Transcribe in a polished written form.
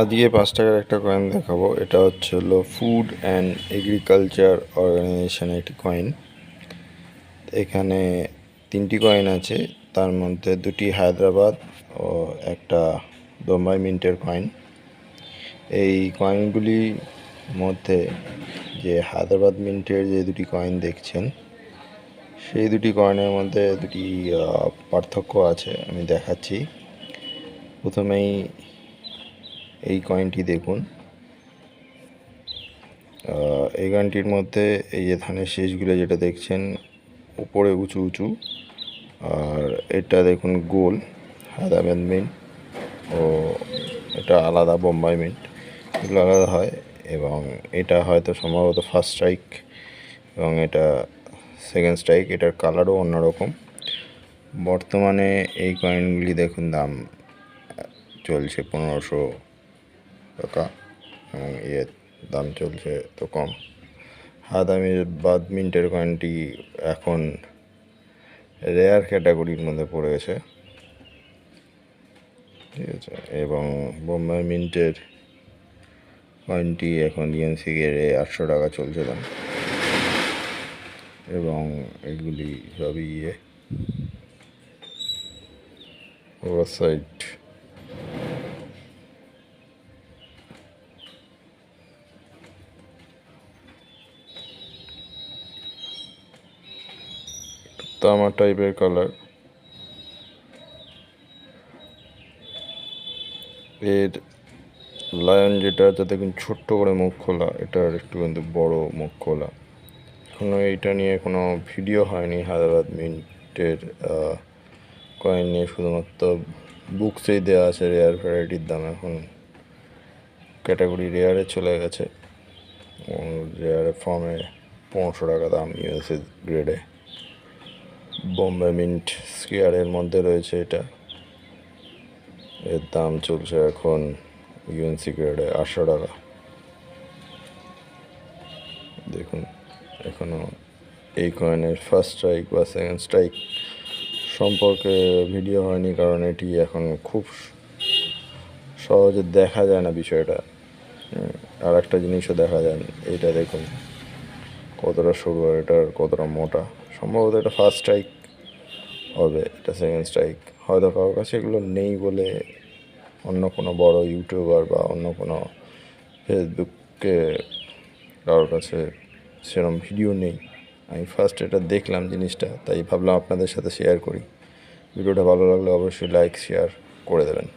আজকে 5 টাকার একটা কয়েন দেখাবো। এটা হলো ফুড অ্যান্ড এগ্রিকালচার অর্গানাইজেশনের একটি কয়েন। এখানে 3টি কয়েন আছে, তার মধ্যে 2টি হায়দ্রাবাদ ও একটা বোম্বাই মিন্টের কয়েন। এই কয়েনগুলির মধ্যে যে হায়দ্রাবাদ মিন্টের যে 2টি কয়েন দেখছেন, সেই 2টি কয়েনের মধ্যে 2টি পার্থক্য আছে, আমি দেখাচ্ছি। প্রথমেই এই কয়েনটি দেখুন। এই গানটির মধ্যে এই যে ধানের শীষগুলো যেটা দেখছেন উপরে উঁচু উঁচু, আর এটা দেখুন গোল হায়দ্রাবাদ মিন্ট, ও এটা আলাদা বোম্বাই মিন্ট, এগুলো আলাদা হয়। এবং এটা হয়তো সম্ভবত ফার্স্ট স্ট্রাইক এবং এটা সেকেন্ড স্ট্রাইক। এটার কালারও অন্যরকম। বর্তমানে এই কয়েনগুলি দেখুন দাম চলছে 1500 টাকা, এবং এর দাম চলছে তো কম। হায়দ্রাবাদ মিন্টের কয়েনটি এখন রেয়ার ক্যাটাগরির মধ্যে পড়ে গেছে, ঠিক আছে। এবং বোম্বাই মিন্টের কয়েনটি এখন ইউএনসি গেড়ে 800 টাকা চলছে দাম। এবং এগুলি সবই ওভার সাইড। তামা টাইপের কালার। এর লায়ন যেটা আছে দেখুন ছোট্ট করে মুখ খোলা, এটার একটু কিন্তু বড় মুখ খোলা। এখনও এইটা নিয়ে কোনো ভিডিও হয়নি হায়দ্রাবাদ মিন্টের কয়েন নিয়ে, শুধুমাত্র বুকসেই দেওয়া আছে রেয়ার ভ্যারাইটির দাম এখন ক্যাটাগরি রেয়ারে চলে গেছে। রেয়ার ফর্মে 1500 টাকা দাম ইউএসএ গ্রেডে। বোম্বে মিন্ট স্কেয়ারের মধ্যে রয়েছে এটা, এর দাম চলছে এখন ইউএনসি গ্রেডে 800 টাকা। দেখুন এখনও এই কয়েনের ফার্স্ট স্ট্রাইক বা সেকেন্ড স্ট্রাইক সম্পর্কে ভিডিও হয়নি, কারণ এটি এখন খুব সহজে দেখা যায় না বিষয়টা। আর একটা জিনিসও দেখা যায় না, এইটা দেখুন কতটা সরু আর এটার কতটা মোটা। সম্ভবত এটা ফার্স্ট স্ট্রাইক হবে, এটা সেকেন্ড স্ট্রাইক হয়তো কারোর কাছে এগুলো নেই বলে অন্য কোনো বড় ইউটিউবার বা অন্য কোনো ফেসবুকে কারোর কাছে সেরকম ভিডিও নেই। আমি ফার্স্ট এটা দেখলাম জিনিসটা, তাই ভাবলাম আপনাদের সাথে শেয়ার করি। ভিডিওটা ভালো লাগলে অবশ্যই লাইক শেয়ার করে দেবেন।